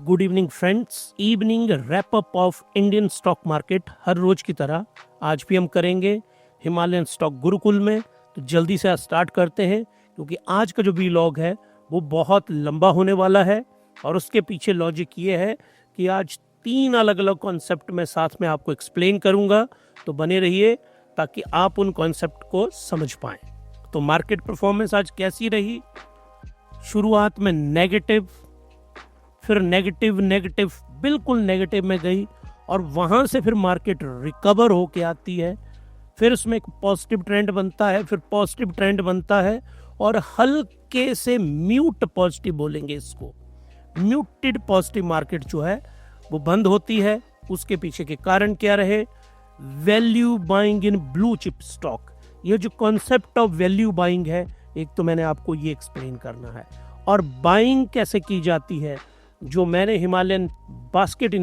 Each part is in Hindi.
Good evening friends. Evening wrap up of Indian stock market हर रोज की तरह आज भी हम करेंगे हिमालयन स्टॉक गुरुकुल में। तो जल्दी से स्टार्ट करते हैं क्योंकि आज का जो वीलॉग है वो बहुत लंबा होने वाला है और उसके पीछे लॉजिक ये है कि आज 3 अलग अलग कॉन्सेप्ट में साथ में आपको एक्सप्लेन करूंगा। तो बने रहिए ताकि आप उन कॉन्सेप्ट को समझ पाएं। तो मार्केट परफॉर्मेंस आज कैसी रही? शुरुआत में नेगेटिव, फिर नेगेटिव बिल्कुल नेगेटिव में गई और वहां से फिर मार्केट रिकवर होके आती है। फिर उसमें एक पॉजिटिव ट्रेंड बनता है, फिर पॉजिटिव ट्रेंड बनता है और हल्के से म्यूट पॉजिटिव बोलेंगे इसको, म्यूटेड पॉजिटिव मार्केट जो है वो बंद होती है। उसके पीछे के कारण क्या रहे? Value buying in blue chip stock. ये जो कॉन्सेप्ट ऑफ वैल्यू बाइंग है, एक तो मैंने आपको ये एक्सप्लेन करना है और बाइंग कैसे की जाती है जो मैंने हिमालयन बास्केट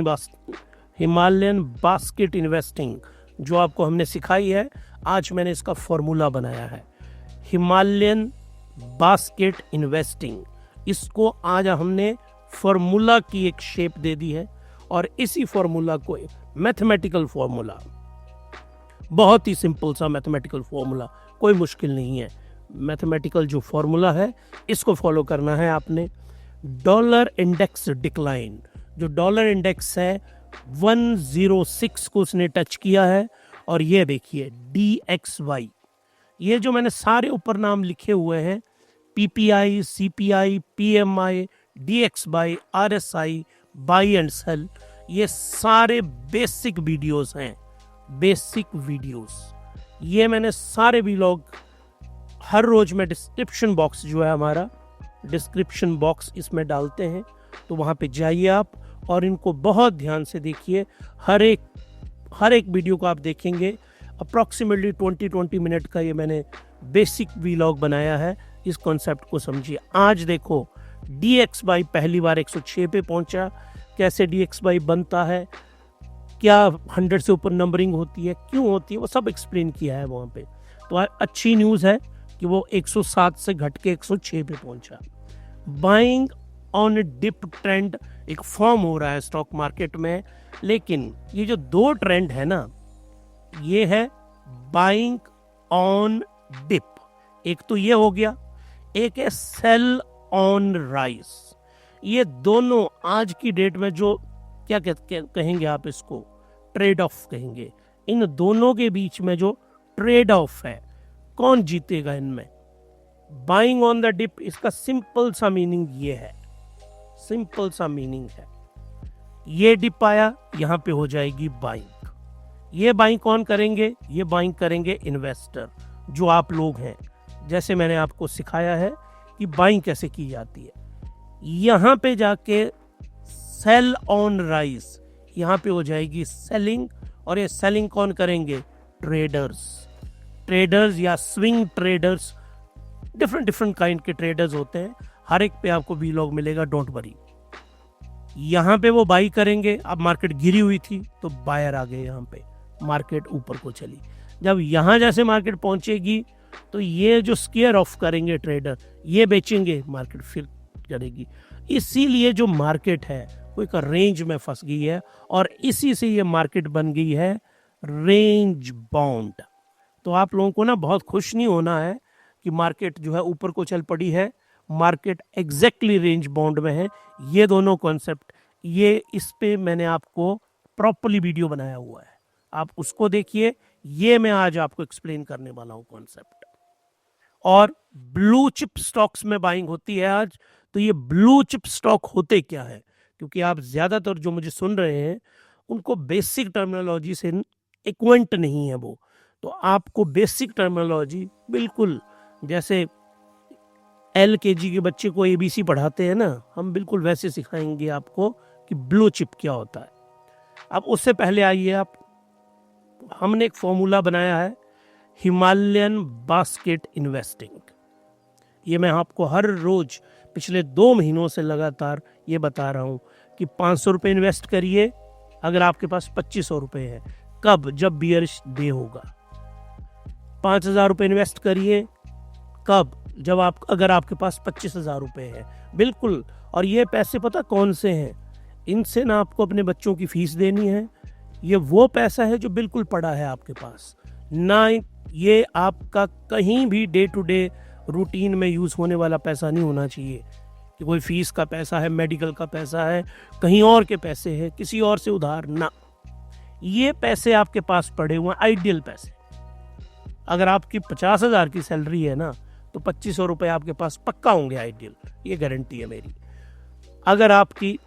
इन्वेस्टिंग जो आपको हमने सिखाई है, आज मैंने इसका फॉर्मूला बनाया है हिमालयन बास्केट इन्वेस्टिंग। इसको आज हमने फॉर्मूला की एक शेप दे दी है और इसी फॉर्मूला को मैथमेटिकल फॉर्मूला, बहुत ही सिंपल सा मैथमेटिकल फॉर्मूला, कोई मुश्किल नहीं है। मैथमेटिकल जो फॉर्मूला है इसको फॉलो करना है आपने। डॉलर इंडेक्स डिक्लाइन, जो डॉलर इंडेक्स है 106 को उसने टच किया है और ये देखिए DXY, ये जो मैंने सारे ऊपर नाम लिखे हुए हैं, PPI, CPI, PMI, DXY, RSI, buy and sell, ये सारे बेसिक वीडियोस हैं, बेसिक वीडियोस। ये मैंने सारे वीलॉग हर रोज में डिस्क्रिप्शन बॉक्स जो है हमारा, डिस्क्रिप्शन बॉक्स इसमें डालते हैं, तो वहाँ पे जाइए आप और इनको बहुत ध्यान से देखिए। हर एक वीडियो को आप देखेंगे। अप्रॉक्सीमेटली 20 मिनट का ये मैंने बेसिक वीलॉग बनाया है, इस कॉन्सेप्ट को समझिए। आज देखो DXY पहली बार 106 पे पहुंचा, कैसे DXY बनता है, क्या 100 से ऊपर नंबरिंग होती है, क्यों होती है, वो सब एक्सप्लेन किया है वहाँ पे। तो अच्छी न्यूज़ है कि वो 107 से घट के 106 पे पहुंचा। बाइंग ऑन डिप ट्रेंड एक फॉर्म हो रहा है स्टॉक मार्केट में, लेकिन ये जो 2 ट्रेंड है ना, ये है बाइंग ऑन डिप, एक तो ये हो गया, एक है सेल ऑन राइज। ये दोनों आज की डेट में जो क्या कहेंगे आप, इसको ट्रेड ऑफ कहेंगे। इन दोनों के बीच में जो ट्रेड ऑफ है, कौन जीतेगा इनमें? बाइंग ऑन द डिप, इसका सिंपल सा मीनिंग ये है, सिंपल सा मीनिंग है, ये डिप आया यहां पे हो जाएगी बाइंग। ये बाइंग कौन करेंगे? ये बाइंग करेंगे इन्वेस्टर, जो आप लोग हैं। जैसे मैंने आपको सिखाया है कि बाइंग कैसे की जाती है। यहां पे जाके सेल ऑन राइज, यहां पे हो जाएगी सेलिंग, और ये सेलिंग कौन करेंगे? ट्रेडर्स या स्विंग ट्रेडर्स, डिफरेंट काइंड के ट्रेडर्स होते हैं। हर एक पे आपको वीलॉग मिलेगा, डोंट वरी। यहाँ पे वो बाई करेंगे। अब मार्केट गिरी हुई थी तो बायर आ गए, यहाँ पे मार्केट ऊपर को चली। जब यहाँ जैसे मार्केट पहुंचेगी तो ये जो स्केयर ऑफ करेंगे ट्रेडर, ये बेचेंगे, मार्केट फिर चलेगी। इसीलिए जो मार्केट है वो एक रेंज में फंस गई है और इसी से ये मार्केट बन गई है रेंज बाउंड। तो आप लोगों को ना बहुत खुश नहीं होना है कि मार्केट जो है ऊपर को चल पड़ी है, मार्केट एग्जैक्टली रेंज बाउंड में है। ये दोनों कॉन्सेप्ट, ये इस पे मैंने आपको प्रॉपर्ली वीडियो बनाया हुआ है, आप उसको देखिए। ये मैं आज आपको एक्सप्लेन करने वाला हूँ कॉन्सेप्ट। और ब्लू चिप स्टॉक्स में बाइंग होती है आज। तो ये ब्लू चिप स्टॉक होते क्या है? क्योंकि आप ज्यादातर जो मुझे सुन रहे हैं उनको बेसिक टर्मिनोलॉजी से एक्वेंट नहीं है वो, तो आपको बेसिक टर्मिनोलॉजी बिल्कुल जैसे LKG के बच्चे को ABC पढ़ाते हैं ना, हम बिल्कुल वैसे सिखाएंगे आपको कि ब्लू चिप क्या होता है। अब उससे पहले आइए आप, हमने एक फॉर्मूला बनाया है हिमालयन बास्केट इन्वेस्टिंग। ये मैं आपको हर रोज पिछले 2 महीनों से लगातार ये बता रहा हूं कि 500 रुपये इन्वेस्ट करिए अगर आपके पास 2500 रुपये है। कब? जब बियरिश डे होगा। 5000 रुपये इन्वेस्ट करिए कब? जब अगर आपके पास 25,000 रुपये है। बिल्कुल। और ये पैसे पता कौन से हैं? इनसे ना आपको अपने बच्चों की फीस देनी है, ये वो पैसा है जो बिल्कुल पड़ा है आपके पास, ना ये आपका कहीं भी डे टू डे रूटीन में यूज़ होने वाला पैसा नहीं होना चाहिए कि कोई फीस का पैसा है, मेडिकल का पैसा है, कहीं और के पैसे हैं, किसी और से उधार ना। ये पैसे आपके पास पड़े हुए हैं, आइडियल पैसे। अगर आपकी 50,000 की सैलरी है ना, तो 2500 रुपये आपके पास पक्का होंगे आइडियल, ये गारंटी है मेरी। अगर आपकी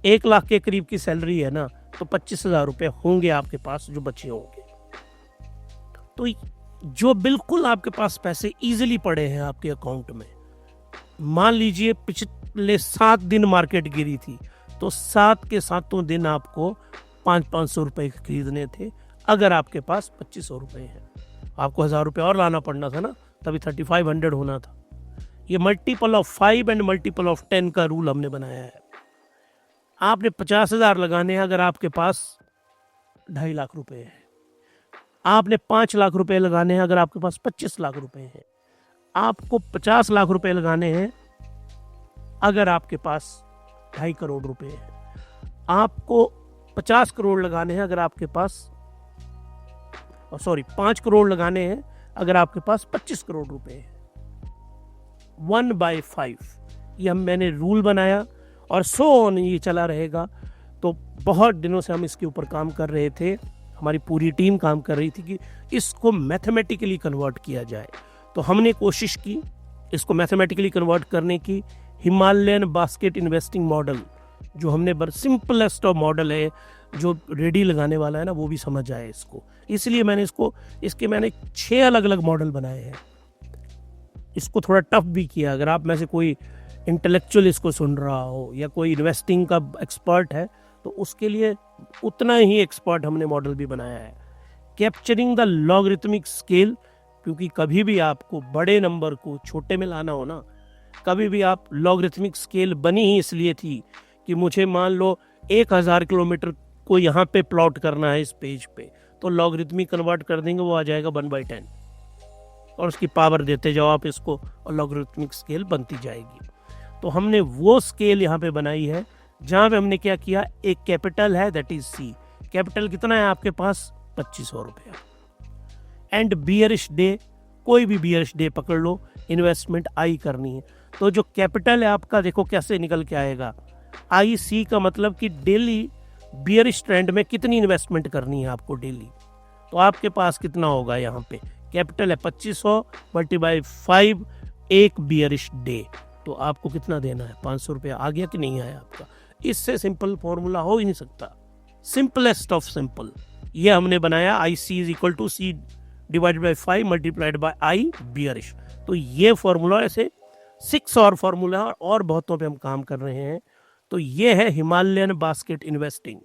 1 लाख के करीब की सैलरी है ना, तो 25,000 रुपये होंगे आपके पास जो बचे होंगे। तो जो बिल्कुल आपके पास पैसे इजीली पड़े हैं आपके अकाउंट में, मान लीजिए पिछले 7 दिन मार्केट गिरी थी, तो 7 के 7 दिन आपको 500 रुपये खरीदने थे। अगर आपके पास 2500 रुपये हैं, आपको 1000 रुपये और लाना पड़ना था ना, तभी 3500 होना था। ये multiple of 5 and multiple of 10 का रूल हमने बनाया है। आपने 50,000 लगाने हैं अगर आपके पास 2.5 लाख रुपए है। आपने 5 लाख रुपए लगाने हैं अगर आपके पास 25 लाख रुपए हैं। आपको 50 लाख रुपए लगाने हैं अगर आपके पास 2.5 करोड़ रुपए है। आपको 50 करोड़ लगाने हैं अगर आपके पास 5 करोड़ लगाने हैं अगर आपके पास 25 करोड़ रुपए है। 1/5 ये मैंने रूल बनाया और सो ऑन ये चला रहेगा। तो बहुत दिनों से हम इसके ऊपर काम कर रहे थे, हमारी पूरी टीम काम कर रही थी कि इसको मैथमेटिकली कन्वर्ट किया जाए। तो हमने कोशिश की इसको मैथमेटिकली कन्वर्ट करने की। हिमालयन बास्केट इन्वेस्टिंग मॉडल जो हमने सिंपलेस्ट ऑफ मॉडल है, जो रेडी लगाने वाला है ना, वो भी समझ आए इसको। इसलिए मैंने मैंने 6 अलग अलग मॉडल बनाए हैं। इसको थोड़ा टफ भी किया। अगर आप में से कोई इंटेलेक्चुअल इसको सुन रहा हो या कोई इन्वेस्टिंग का एक्सपर्ट है, तो उसके लिए उतना ही एक्सपर्ट हमने मॉडल भी बनाया है। कैप्चरिंग द लॉगरिथमिक स्केल, क्योंकि कभी भी आपको बड़े नंबर को छोटे में लाना हो ना, कभी भी आप लॉगरिथमिक स्केल बनी ही इसलिए थी कि मुझे मान लो 1000 किलोमीटर को यहाँ पे प्लॉट करना है इस पेज पे, तो लॉगरिथमिक कन्वर्ट कर देंगे, वो आ जाएगा 1/10 और उसकी पावर देते जाओ आप इसको और लॉगरिथमिक स्केल बनती जाएगी। तो हमने वो स्केल यहाँ पे बनाई है जहाँ पे हमने क्या किया, एक कैपिटल है दैट इज सी। कैपिटल कितना है आपके पास? 2500 रुपया। एंड बियरिश डे, कोई भी बियरिश डे पकड़ लो, इन्वेस्टमेंट आई करनी है। तो जो कैपिटल है आपका, देखो कैसे निकल के आएगा। आई सी का मतलब कि डेली बियरिश ट्रेंड में कितनी इन्वेस्टमेंट करनी है आपको डेली। तो आपके पास कितना होगा, यहाँ पे कैपिटल है 2500 × 5, एक बियरिश डे, तो आपको कितना देना है? 500 रुपया। आ गया कि नहीं आया आपका? इससे सिंपल फॉर्मूला हो ही नहीं सकता, सिंपलेस्ट ऑफ सिंपल। ये हमने बनाया, I C is equal to C divided by 5 multiplied by I bearish. तो ये फॉर्मूला, ऐसे 6 और फॉर्मूला और बहुतों पे हम काम कर रहे हैं। तो ये है हिमालयन बास्केट इन्वेस्टिंग।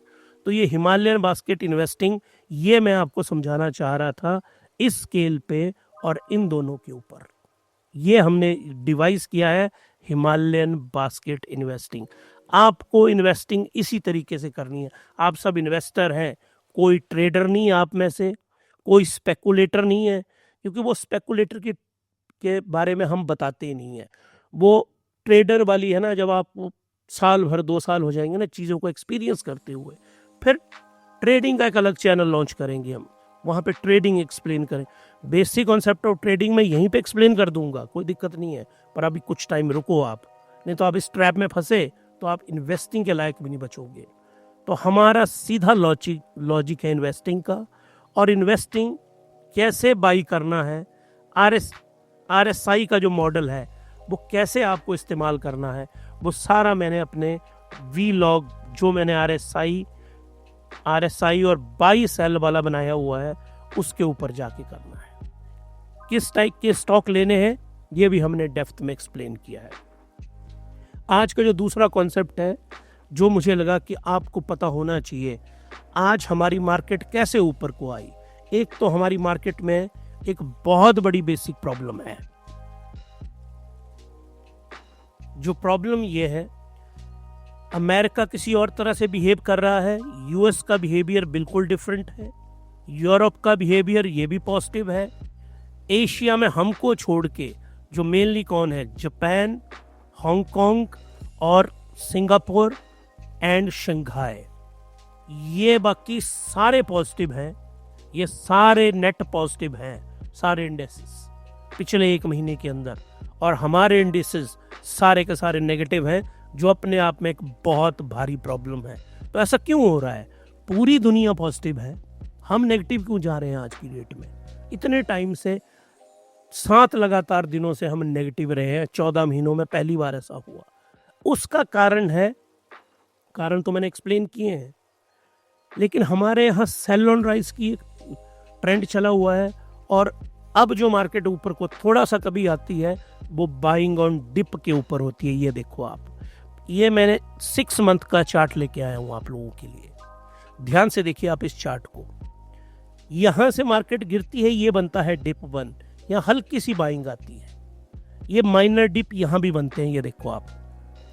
तो ये हिमालयन बास्केट इन्वेस्टिंग, ये मैं आपको समझाना चाह रहा था इस स्केल पे और इन दोनों के ऊपर। ये हमने डिवाइस किया है हिमालयन बास्केट इन्वेस्टिंग। आपको इन्वेस्टिंग इसी तरीके से करनी है। आप सब इन्वेस्टर हैं, कोई ट्रेडर नहीं है आप में से, कोई स्पेकुलेटर नहीं है, क्योंकि वो स्पेकुलेटर के बारे में हम बताते ही नहीं है। वो ट्रेडर वाली है ना, जब आप साल भर 2 साल हो जाएंगे ना चीज़ों को एक्सपीरियंस करते हुए, फिर ट्रेडिंग का एक अलग चैनल लॉन्च करेंगे हम, वहाँ पे ट्रेडिंग एक्सप्लेन करें। बेसिक कॉन्सेप्ट ऑफ ट्रेडिंग मैं यहीं पे एक्सप्लेन कर दूंगा, कोई दिक्कत नहीं है, पर अभी कुछ टाइम रुको आप, नहीं तो आप इस ट्रैप में फंसे तो आप इन्वेस्टिंग के लायक भी नहीं बचोगे। तो हमारा सीधा लॉजिक है इन्वेस्टिंग का, और इन्वेस्टिंग कैसे बाई करना है, RSI का जो मॉडल है वो कैसे आपको इस्तेमाल करना है, वो सारा मैंने अपने वीलॉग, जो मैंने RSI और बाई सेल वाला बनाया हुआ है, उसके ऊपर जाके करना है। किस टाइप के स्टॉक लेने हैं ये भी हमने डेप्थ में एक्सप्लेन किया है। आज का जो दूसरा कॉन्सेप्ट है जो मुझे लगा कि आपको पता होना चाहिए, आज हमारी मार्केट कैसे ऊपर को आई। एक तो हमारी मार्केट में एक बहुत बड़ी बेसिक प्रॉब्लम है। जो प्रॉब्लम ये है, अमेरिका किसी और तरह से बिहेव कर रहा है, यूएस का बिहेवियर बिल्कुल डिफरेंट है, यूरोप का बिहेवियर ये भी पॉजिटिव है। एशिया में हमको छोड़ के जो मेनली कौन है, जापान, हांगकांग और सिंगापुर एंड शंघाई, ये बाकी सारे पॉजिटिव हैं, ये सारे नेट पॉजिटिव हैं, सारे इंडेक्सेस पिछले एक महीने के अंदर, और हमारे इंडेक्सेस सारे के सारे नेगेटिव हैं, जो अपने आप में एक बहुत भारी प्रॉब्लम है। तो ऐसा क्यों हो रहा है? पूरी दुनिया पॉजिटिव है, हम नेगेटिव क्यों जा रहे हैं आज की डेट में? इतने टाइम से 7 लगातार दिनों से हम नेगेटिव रहे हैं, 14 महीनों में पहली बार ऐसा हुआ। उसका कारण है, कारण तो मैंने एक्सप्लेन किए हैं, लेकिन हमारे यहाँ सेल ऑन राइज की ट्रेंड चला हुआ है, और अब जो मार्केट ऊपर को थोड़ा सा कभी आती है वो बाइंग ऑन डिप के ऊपर होती है। ये देखो आप, ये मैंने 6 मंथ का चार्ट लेके आया हूँ आप लोगों के लिए, ध्यान से देखिए आप इस चार्ट को। यहां से मार्केट गिरती है, ये बनता है डिप 1, यहाँ हल्की सी बाइंग आती है, ये माइनर डिप यहाँ भी बनते हैं, ये देखो आप,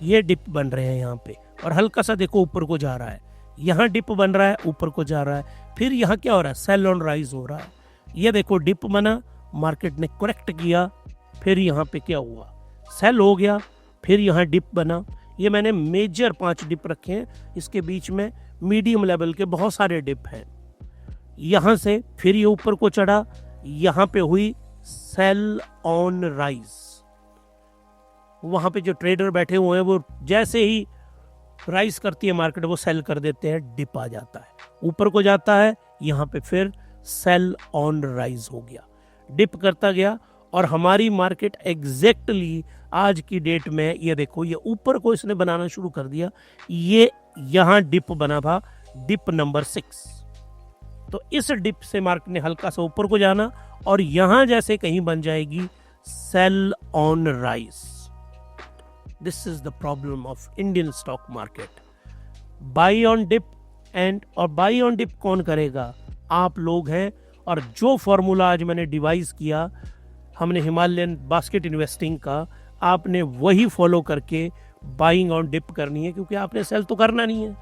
ये डिप बन रहे हैं यहाँ पे, और हल्का सा देखो ऊपर को जा रहा है, यहाँ डिप बन रहा है, ऊपर को जा रहा है, फिर यहाँ क्या हो रहा है, सेल ऑन राइज हो रहा है। ये देखो डिप बना, मार्केट ने करेक्ट किया, फिर यहाँ पे क्या हुआ, सेल हो गया, फिर यहाँ डिप बना। ये मैंने मेजर 5 डिप रखे हैं, इसके बीच में मीडियम लेवल के बहुत सारे डिप हैं। यहाँ से फिर ये ऊपर को चढ़ा, यहाँ पे हुई सेल ऑन राइज, वहां पे जो ट्रेडर बैठे हुए हैं वो जैसे ही राइज करती है मार्केट वो सेल कर देते हैं, डिप आ जाता है, ऊपर को जाता है, यहाँ पे फिर सेल ऑन राइज हो गया, डिप करता गया, और हमारी मार्केट एग्जैक्टली आज की डेट में ये देखो, ये ऊपर को इसने बनाना शुरू कर दिया, ये यहाँ डिप बना था, डिप नंबर 6। तो इस डिप से मार्केट ने हल्का सा ऊपर को जाना, और यहां जैसे कहीं बन जाएगी sell on rise. This is the problem of Indian stock market. Buy on dip and, और बाई ऑन डिप कौन करेगा? आप लोग हैं, और जो फॉर्मूला आज मैंने डिवाइस किया, हमने हिमालयन बास्केट इन्वेस्टिंग का, आपने वही फॉलो करके बाइंग ऑन डिप करनी है, क्योंकि आपने सेल तो करना नहीं है,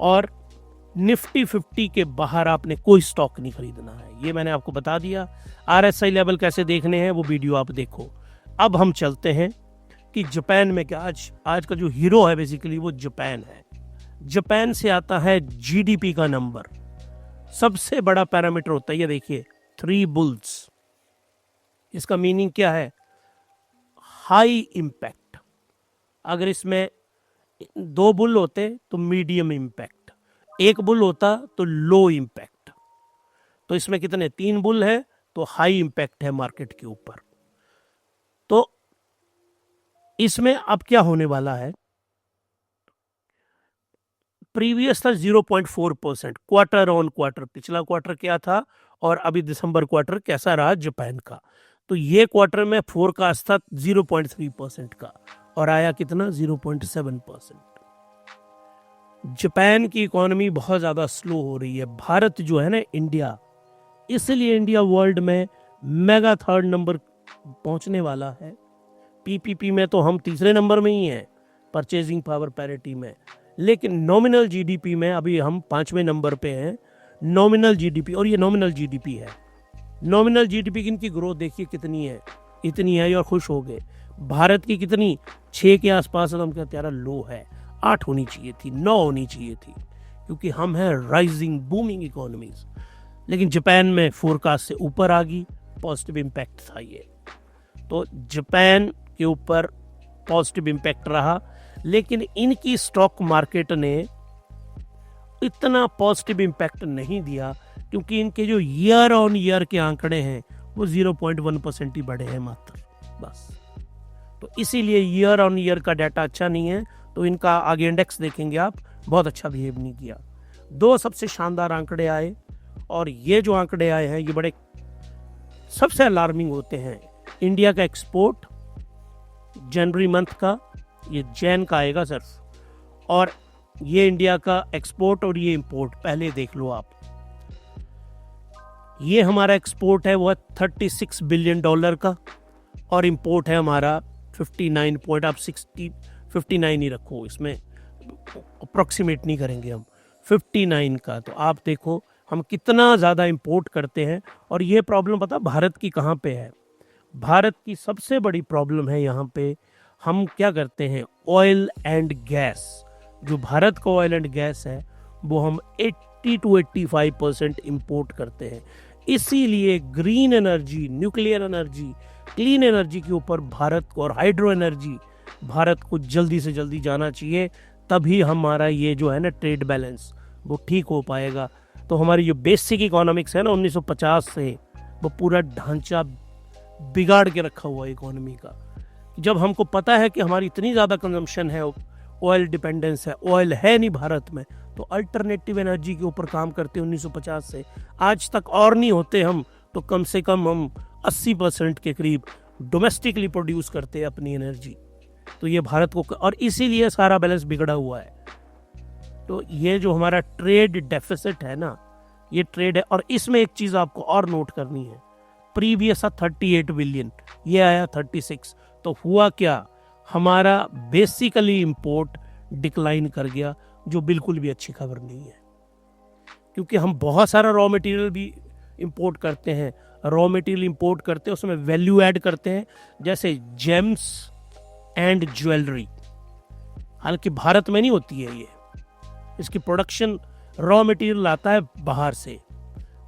और निफ्टी 50 के बाहर आपने कोई स्टॉक नहीं खरीदना है, ये मैंने आपको बता दिया। RSI लेवल कैसे देखने हैं वो वीडियो आप देखो। अब हम चलते हैं कि जापान में क्या, आज का जो हीरो है बेसिकली वो जापान है। जापान से आता है GDP का नंबर, सबसे बड़ा पैरामीटर होता है, ये देखिए 3 बुल्स। इसका मीनिंग क्या है? High impact. अगर इसमें 2 बुल होते तो मीडियम इम्पैक्ट, 1 बुल होता तो लो इम्पैक्ट। तो इसमें कितने, 3 बुल है, तो हाई इम्पैक्ट है मार्केट के ऊपर। तो इसमें अब क्या होने वाला है, प्रीवियस था 0.4%, क्वार्टर ऑन क्वार्टर, पिछला क्वार्टर क्या था और अभी दिसंबर क्वार्टर कैसा रहा जापान का। तो ये क्वार्टर में फोरकास्ट था 0.3% का, और आया कितना, 0.7%। जापान की इकोनॉमी बहुत ज़्यादा स्लो हो रही है। भारत जो है ना, इंडिया, इसलिए इंडिया वर्ल्ड में मेगा 3rd नंबर पहुंचने वाला है। PPP में तो हम 3रे नंबर में ही हैं, परचेजिंग पावर पैरिटी में, लेकिन नॉमिनल GDP में अभी हम 5वें नंबर पे हैं, नॉमिनल GDP। और ये नॉमिनल GDP है, नॉमिनल GDP की इनकी ग्रोथ देखिए कितनी है, इतनी है, और खुश हो गए। भारत की कितनी, 6 के आसपास, हम कहते हैं लो है, 8 होनी चाहिए थी, 9 होनी चाहिए थी, क्योंकि हम हैं राइजिंग बूमिंग इकोनॉमीज। लेकिन जापान में फोरकास्ट से ऊपर आ गई, पॉजिटिव इम्पैक्ट था ये। तो जापान के ऊपर पॉजिटिव इम्पैक्ट रहा, लेकिन इनकी स्टॉक मार्केट ने इतना पॉजिटिव इम्पैक्ट नहीं दिया, क्योंकि इनके जो ईयर ऑन ईयर के आंकड़े हैं वो 0.1% ही बढ़े हैं मात्र, बस। तो इसीलिए ईयर ऑन ईयर का डाटा अच्छा नहीं है। तो इनका आगे इंडेक्स देखेंगे आप, बहुत अच्छा बिहेव नहीं किया। 2 सबसे शानदार आंकड़े आए, और ये जो आंकड़े आए हैं ये बड़े सबसे अलार्मिंग होते हैं। इंडिया का एक्सपोर्ट जनवरी मंथ का, ये जैन का आएगा सिर्फ, और ये इंडिया का एक्सपोर्ट और ये इंपोर्ट पहले देख लो आप। ये हमारा एक्सपोर्ट है वो 36 बिलियन डॉलर का, और इंपोर्ट है हमारा 59 पॉइंट, आप 59 ही रखो, इसमें अप्रोक्सीमेट नहीं करेंगे हम, 59 का। तो आप देखो हम कितना ज़्यादा इंपोर्ट करते हैं। और ये प्रॉब्लम पता भारत की कहाँ पे है? भारत की सबसे बड़ी प्रॉब्लम है यहाँ पे, हम क्या करते हैं, ऑयल एंड गैस जो भारत का ऑयल एंड गैस है वो हम 80 to 85% इम्पोर्ट करते हैं। इसीलिए green energy, nuclear energy, clean energy के ऊपर भारत को और हाइड्रो एनर्जी भारत को जल्दी से जल्दी जाना चाहिए, तभी हमारा ये जो है ना ट्रेड बैलेंस वो ठीक हो पाएगा। तो हमारी जो बेसिक इकोनॉमिक्स है ना 1950 से, वो पूरा ढांचा बिगाड़ के रखा हुआ है इकोनॉमी का। जब हमको पता है कि हमारी इतनी ज़्यादा कंजम्पशन है, ऑयल डिपेंडेंस है, ऑयल है नहीं भारत में, तो अल्टरनेटिव एनर्जी के ऊपर काम करते 1950 से आज तक, और नहीं होते हम तो कम से कम हम 80% के करीब डोमेस्टिकली प्रोड्यूस करते हैं अपनी एनर्जी। तो ये भारत को, और इसीलिए सारा बैलेंस बिगड़ा हुआ है। तो ये जो हमारा ट्रेड डेफिसिट है ना, ये ट्रेड है। और इसमें एक चीज़ आपको और नोट करनी है, प्रीवियस 38 बिलियन, ये आया 36। तो हुआ क्या, हमारा बेसिकली इंपोर्ट डिक्लाइन कर गया, जो बिल्कुल भी अच्छी खबर नहीं है, क्योंकि हम बहुत सारा रॉ मटेरियल भी इंपोर्ट करते हैं। रॉ मटेरियल इंपोर्ट करते हैं, उसमें वैल्यू ऐड करते हैं, जैसे जेम्स एंड ज्वेलरी। हालांकि भारत में नहीं होती है ये, इसकी प्रोडक्शन रॉ मटेरियल आता है बाहर से,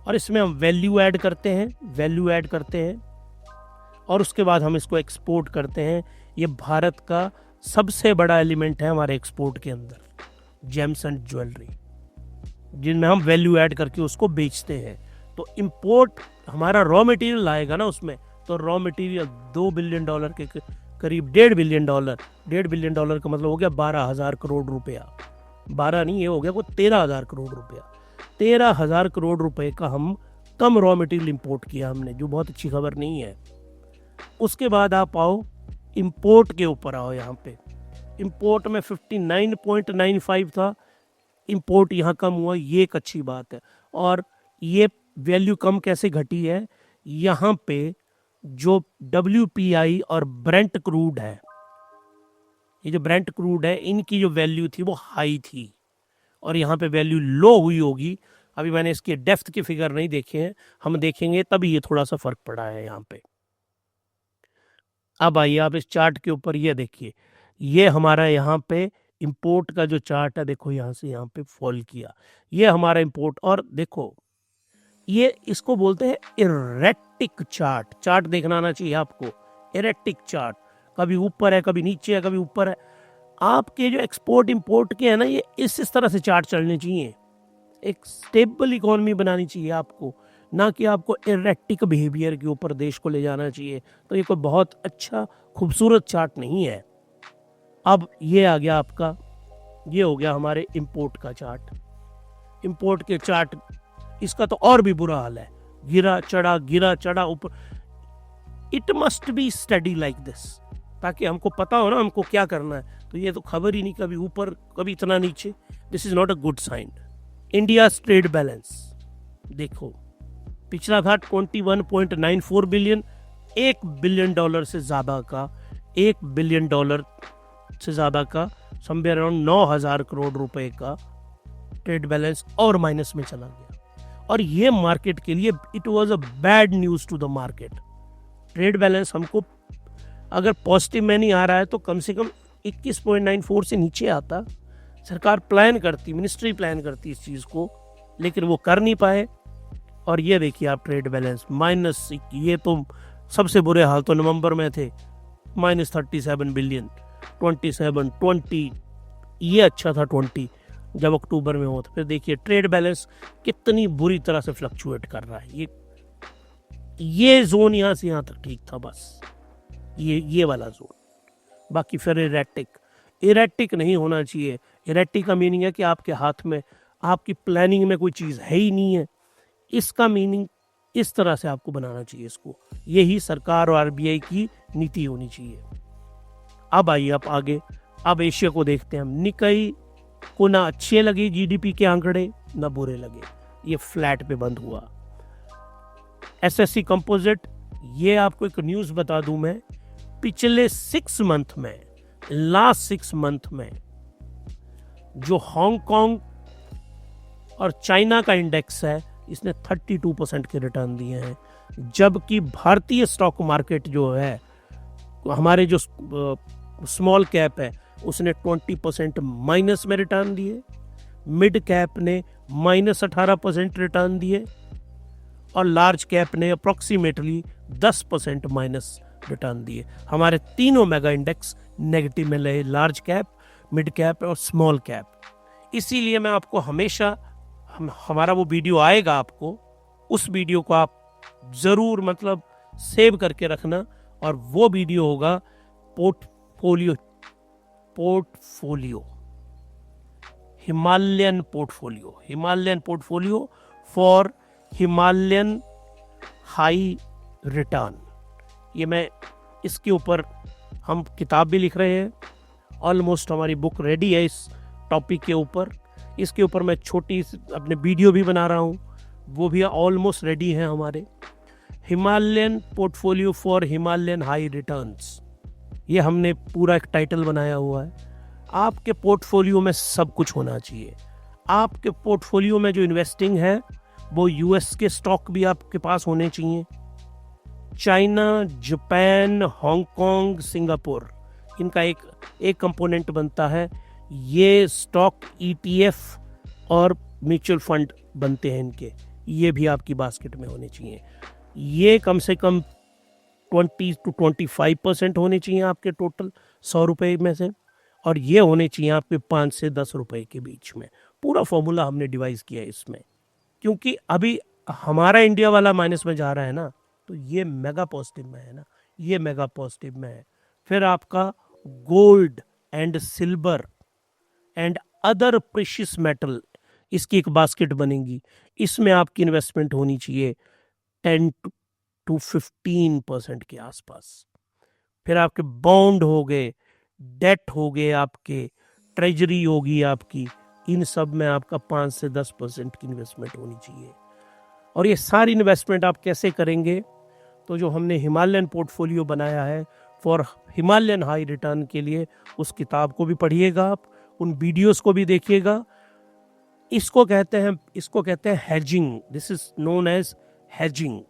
और इसमें हम वैल्यू ऐड करते हैं और उसके बाद हम इसको एक्सपोर्ट करते हैं। ये भारत का सबसे बड़ा एलिमेंट है हमारे एक्सपोर्ट के अंदर, जेम्स एंड ज्वेलरी, जिनमें हम वैल्यू ऐड करके उसको बेचते हैं। तो इंपोर्ट हमारा रॉ मटेरियल लाएगा ना उसमें, तो रॉ मटेरियल $2 बिलियन के करीब, $1.5 बिलियन का मतलब हो गया 12,000 करोड़ रुपया। 12 नहीं, ये हो गया वो 13,000 करोड़ रुपया। 13,000 करोड़ रुपए का हम कम रॉ मटेरियल इंपोर्ट किया हमने, जो बहुत अच्छी खबर नहीं है। उसके बाद आप आओ इंपोर्ट के ऊपर आओ। यहाँ पे इंपोर्ट में 59.95 था, इंपोर्ट यहाँ कम हुआ, ये एक अच्छी बात है। और ये वैल्यू कम कैसे घटी है, यहाँ पे जो WPI और ब्रेंट क्रूड है, ये जो ब्रेंट क्रूड है, इनकी जो वैल्यू थी वो हाई थी, और यहाँ पे वैल्यू लो हुई होगी। अभी मैंने इसके डेप्थ के फिगर नहीं देखे हैं, हम देखेंगे तभी ये थोड़ा सा फर्क पड़ा है यहाँ पे। अब आइए आप इस चार्ट के ऊपर ये देखिए, ये हमारा यहाँ पे इंपोर्ट का जो चार्ट है, देखो यहाँ से यहाँ पे फॉल किया, ये हमारा इंपोर्ट। और देखो ये इसको बोलते हैं इरेक्टिक चार्ट। चार्ट देखना आना चाहिए आपको, इरेक्टिक चार्ट, कभी ऊपर है, कभी नीचे है, कभी ऊपर है। आपके जो एक्सपोर्ट इंपोर्ट के हैं ना, ये इस तरह से चार्ट चलने चाहिए। एक स्टेबल इकोनॉमी बनानी चाहिए आपको, ना कि आपको इरेक्टिक बिहेवियर के ऊपर देश को ले जाना चाहिए। तो ये कोई बहुत अच्छा खूबसूरत चार्ट नहीं है। अब ये आ गया आपका, ये हो गया हमारे इंपोर्ट का चार्ट। इंपोर्ट के चार्ट, इसका तो और भी बुरा हाल है, गिरा चढ़ा ऊपर। It must be study like this, ताकि हमको पता हो ना हमको क्या करना है। तो ये तो खबर ही नहीं, कभी ऊपर कभी इतना नीचे। This is not a good sign. India trade balance देखो, पिछला था 21.94 बिलियन, $1 बिलियन से ज्यादा का, $1 बिलियन से ज्यादा का, समवेयर अराउंड 9,000 करोड़ रुपए का ट्रेड बैलेंस और माइनस में चला गया। और ये मार्केट के लिए it was a bad news to the market. Trade balance हमको अगर पॉजिटिव में नहीं आ रहा है तो कम से कम 21.94 से नीचे आता। सरकार प्लान करती, मिनिस्ट्री प्लान करती इस चीज़ को, लेकिन वो कर नहीं पाए। और ये देखिए आप ट्रेड बैलेंस माइनस, ये तो सबसे बुरे हाल तो नवंबर में थे, -37 बिलियन, 20, ये अच्छा था 20 जब अक्टूबर में हो। तो फिर देखिए ट्रेड बैलेंस कितनी बुरी तरह से फ्लक्चुएट कर रहा है। ये जोन यहाँ से यहाँ तक ठीक था, बस ये वाला जोन। बाकी फिर इरेक्टिक नहीं होना चाहिए। इरेक्टिक का मीनिंग है कि आपके हाथ में, आपकी प्लानिंग में कोई चीज़ है ही नहीं है। इसका मीनिंग इस तरह से आपको बनाना चाहिए इसको। यही सरकार और RBI की नीति होनी चाहिए। अब आइए आप आगे, अब एशिया को देखते हैं हम। निकाई को ना अच्छे लगे GDP के आंकड़े, ना बुरे लगे, ये फ्लैट पे बंद हुआ। SSC कंपोजिट, ये आपको एक न्यूज़ बता दूं मैं, पिछले 6 मंथ में, लास्ट 6 मंथ में जो हांगकांग और चाइना का इंडेक्स है, इसने 32% के रिटर्न दिए हैं। जबकि भारतीय स्टॉक मार्केट जो है, हमारे जो स्मॉल कैप है, उसने 20% माइनस में रिटर्न दिए, मिड कैप ने -18% रिटर्न दिए और लार्ज कैप ने अप्रोक्सीमेटली 10% माइनस रिटर्न दिए। हमारे तीनों मेगा इंडेक्स नेगेटिव में रहे, लार्ज कैप, मिड कैप और स्मॉल कैप। इसीलिए मैं आपको हमेशा हमारा वो वीडियो आएगा, आपको उस वीडियो को आप जरूर मतलब सेव करके रखना, और वो वीडियो होगा portfolio Himalayan portfolio for Himalayan high return. ये मैं इसके ऊपर हम किताब भी लिख रहे हैं, ऑलमोस्ट हमारी बुक रेडी है इस टॉपिक के ऊपर। इसके ऊपर मैं छोटी अपने वीडियो भी बना रहा हूँ, वो भी ऑलमोस्ट रेडी है हमारे। Himalayan portfolio for Himalayan high returns, ये हमने पूरा एक टाइटल बनाया हुआ है। आपके पोर्टफोलियो में सब कुछ होना चाहिए। आपके पोर्टफोलियो में जो इन्वेस्टिंग है वो यूएस के स्टॉक भी आपके पास होने चाहिए, चाइना, जापान, हांगकांग, सिंगापुर, इनका एक कंपोनेंट बनता है। ये स्टॉक ETF और म्यूचुअल फंड बनते हैं इनके, ये भी आपकी बास्केट में होने चाहिए। ये कम से कम 20 to 25% होने चाहिए आपके टोटल 100 रुपये में से, और ये होने चाहिए आपके 5 से 10 रुपये के बीच में। पूरा फॉर्मूला हमने डिवाइस किया है इसमें, क्योंकि अभी हमारा इंडिया वाला माइनस में जा रहा है ना, तो ये मेगा पॉजिटिव में है ना, ये मेगा पॉजिटिव में है। फिर आपका gold and silver and other precious metal, इसकी एक बास्केट बनेगी। इसमें आपकी इन्वेस्टमेंट होनी चाहिए 10 to 15% के आसपास। फिर आपके बॉन्ड हो गए, डेट हो गए, आपके ट्रेजरी होगी आपकी, इन सब में आपका 5 से 10% की इन्वेस्टमेंट होनी चाहिए। और ये सारी इन्वेस्टमेंट आप कैसे करेंगे? तो जो हमने हिमालयन पोर्टफोलियो बनाया है फॉर हिमालयन हाई रिटर्न के लिए, उस किताब को भी पढ़िएगा आप, उन वीडियोस को भी देखिएगा। इसको कहते हैं hedging. This is known as hedging.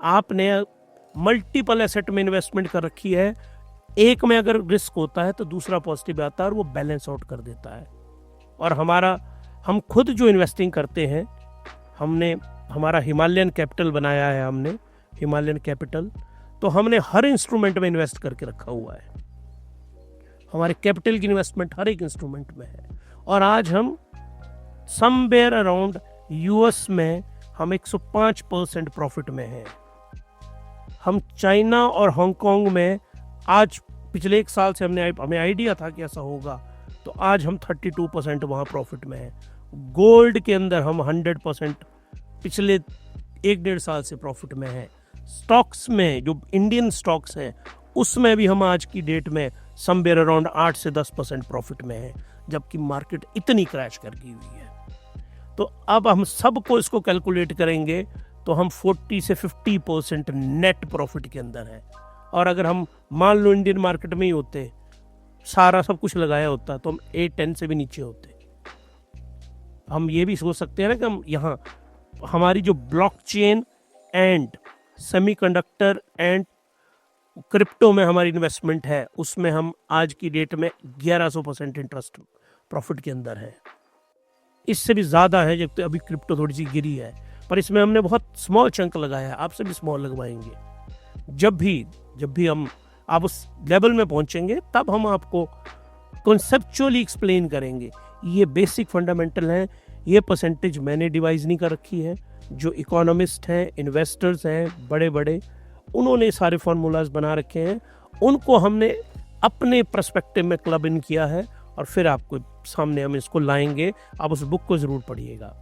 आपने मल्टीपल एसेट में इन्वेस्टमेंट कर रखी है, एक में अगर रिस्क होता है तो दूसरा पॉजिटिव आता है और वो बैलेंस आउट कर देता है। और हम खुद जो इन्वेस्टिंग करते हैं, हमने हमारा हिमालयन कैपिटल बनाया है, हमने हिमालयन कैपिटल, तो हमने हर इंस्ट्रूमेंट में इन्वेस्ट करके रखा हुआ है। हमारे कैपिटल की इन्वेस्टमेंट हर एक इंस्ट्रूमेंट में है। और आज हम समवेयर अराउंड यूएस में हम 105% प्रॉफिट में हैं। हम चाइना और हांगकांग में आज पिछले 1 साल से हमें आइडिया था कि ऐसा होगा, तो आज हम 32% वहाँ प्रॉफिट में हैं। गोल्ड के अंदर हम 100% पिछले 1-1.5 साल से प्रॉफिट में हैं। स्टॉक्स में जो इंडियन स्टॉक्स हैं उसमें भी हम आज की डेट में समवेयर अराउंड 8 से 10% प्रॉफिट में हैं, जबकि मार्केट इतनी क्रैश कर गई हुई है। तो अब हम सबको इसको कैलकुलेट करेंगे तो हम 40 से 50% नेट प्रॉफिट के अंदर है। और अगर हम मान लो इंडियन मार्केट में ही होते, सारा सब कुछ लगाया होता, तो हम 8-10 से भी नीचे होते। हम ये भी सोच सकते हैं ना कि हम यहाँ हमारी जो blockchain and semiconductor and crypto में हमारी इन्वेस्टमेंट है, उसमें हम आज की डेट में 1100% इंटरेस्ट प्रॉफिट के अंदर है। इससे भी ज़्यादा है, जबकि अभी क्रिप्टो थोड़ी सी गिरी है, पर इसमें हमने बहुत स्मॉल चंक लगाया है। आपसे भी स्मॉल लगवाएंगे। जब भी आप उस लेवल में पहुंचेंगे, तब हम आपको कॉन्सेप्चुअली एक्सप्लेन करेंगे। ये बेसिक फंडामेंटल हैं। ये परसेंटेज मैंने डिवाइस नहीं कर रखी है, जो इकोनॉमिस्ट हैं, इन्वेस्टर्स हैं बड़े बड़े, उन्होंने सारे फार्मूलाज बना रखे हैं। उनको हमने अपने पर्सपेक्टिव में क्लब इन किया है, और फिर आपको सामने हम इसको लाएंगे। आप उस बुक को ज़रूर पढ़िएगा।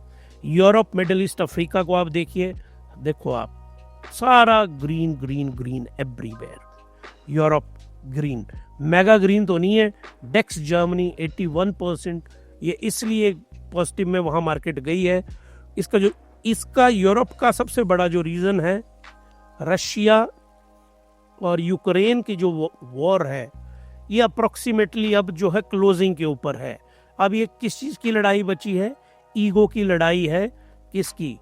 यूरोप, मिडिल ईस्ट, अफ्रीका को आप देखिए, देखो आप सारा green green green everywhere. Europe green, mega green तो नहीं है। डेक्स जर्मनी 81%, ये इसलिए पॉजिटिव में वहाँ मार्केट गई है। इसका यूरोप का सबसे बड़ा जो रीज़न है, रशिया और यूक्रेन की जो वॉर है, ये अप्रोक्सीमेटली अब जो है क्लोजिंग के ऊपर है। अब ये किस चीज़ की लड़ाई बची है? ईगो की लड़ाई है। किसकी?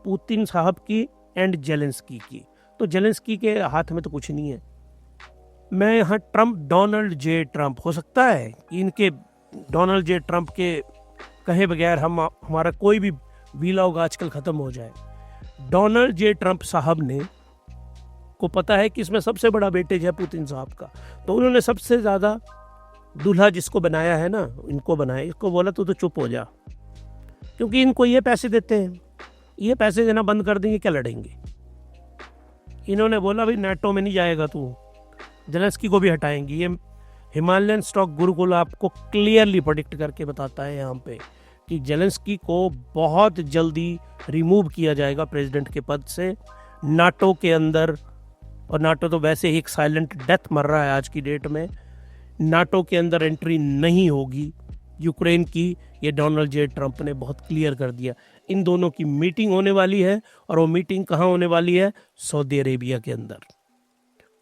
पुतिन साहब की एंड जेलेंस्की की। तो जेलेंस्की के हाथ में तो कुछ नहीं है, मैं यहाँ ट्रम्प, डोनाल्ड जे ट्रम्प, हो सकता है कि इनके डोनाल्ड जे ट्रम्प के कहे बगैर हमारा कोई भी वीलॉग आजकल खत्म हो जाए। डोनाल्ड जे ट्रम्प साहब ने को पता है कि इसमें सबसे बड़ा वेटेज है पुतिन साहब का, तो उन्होंने सबसे ज्यादा दूल्हा जिसको बनाया है ना, इनको बनाया, इसको बोला तो चुप हो जा, क्योंकि इनको ये पैसे देते हैं, ये पैसे देना बंद कर देंगे क्या लड़ेंगे। इन्होंने बोला भाई नाटो में नहीं जाएगा तू, जेलेंस्की को भी हटाएंगे। ये हिमालयन स्टॉक गुरुकुल आपको क्लियरली प्रेडिक्ट करके बताता है यहाँ पे कि जेलेंस्की को बहुत जल्दी रिमूव किया जाएगा प्रेसिडेंट के पद से नाटो के अंदर। और नाटो तो वैसे ही एक साइलेंट डेथ मर रहा है आज की डेट में। नाटो के अंदर एंट्री नहीं होगी यूक्रेन की, ये डोनाल्ड जे ट्रम्प ने बहुत क्लियर कर दिया। इन दोनों की मीटिंग होने वाली है, और वो मीटिंग कहाँ होने वाली है? सऊदी अरेबिया के अंदर।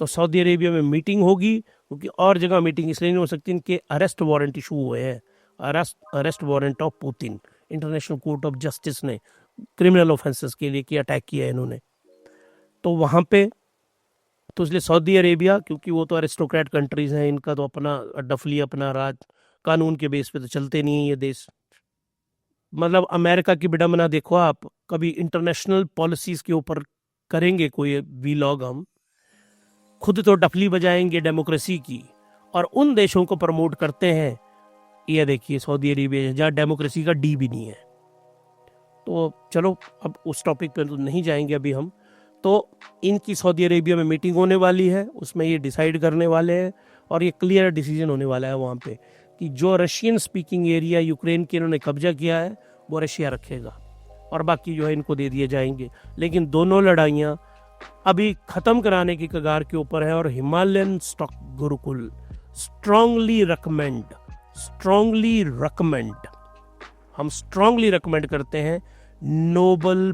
तो सऊदी अरेबिया में मीटिंग होगी, क्योंकि और जगह मीटिंग इसलिए नहीं हो सकती, इनके अरेस्ट वारंट इशू हुए हैं, arrest warrant of Putin. International court of justice ने क्रिमिनल ऑफेंसेस के लिए अटैक किया है इन्होंने, तो वहाँ पे तो इसलिए सऊदी अरेबिया, क्योंकि वो तो अरिस्टोक्रेट कंट्रीज हैं, इनका तो अपना डफली अपना राज, कानून के बेस पे तो चलते नहीं है ये देश। मतलब अमेरिका की विडंबना देखो आप, कभी इंटरनेशनल पॉलिसीज के ऊपर करेंगे कोई वीलॉग, हम खुद तो डफली बजाएंगे डेमोक्रेसी की, और उन देशों को प्रमोट करते हैं। ये देखिए सऊदी अरेबिया, जहाँ डेमोक्रेसी का डी भी नहीं है। तो चलो अब उस टॉपिक पे तो नहीं जाएंगे अभी हम। तो इनकी सऊदी अरेबिया में मीटिंग होने वाली है, उसमें ये डिसाइड करने वाले हैं, और ये क्लियर डिसीजन होने वाला है वहाँ पे कि जो रशियन स्पीकिंग एरिया यूक्रेन के इन्होंने कब्जा किया है वो रशिया रखेगा, और बाकी जो है इनको दे दिए जाएंगे। लेकिन दोनों लड़ाइयाँ अभी ख़त्म कराने की कगार के ऊपर है, और Himalayan stock Gurukul strongly recommend करते हैं Nobel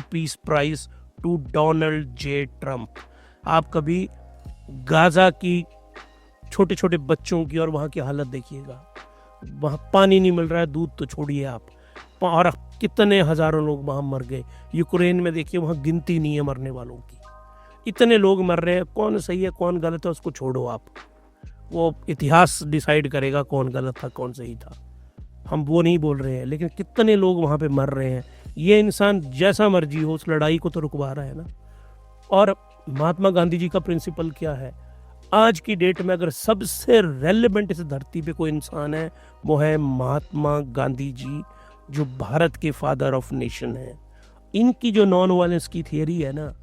peace prize to Donald J Trump. आप कभी गाजा की छोटे छोटे बच्चों की और वहाँ की हालत देखिएगा, वहाँ पानी नहीं मिल रहा है, दूध तो छोड़िए आप, और कितने हजारों लोग वहाँ मर गए। यूक्रेन में देखिए, वहाँ गिनती नहीं है मरने वालों की, इतने लोग मर रहे हैं। कौन सही है कौन गलत है उसको छोड़ो आप, वो इतिहास डिसाइड करेगा कौन गलत था कौन सही था, हम वो नहीं बोल रहे हैं। लेकिन कितने लोग वहाँ पे मर रहे हैं, ये इंसान जैसा मर्जी हो उस लड़ाई को तो रुकवा रहा है ना। और महात्मा गांधी जी का प्रिंसिपल क्या है आज की डेट में? अगर सबसे रेलेवेंट इस धरती पे कोई इंसान है वो है महात्मा गांधी जी, जो भारत के फादर ऑफ नेशन है। इनकी जो नॉन वायलेंस की थियरी है ना,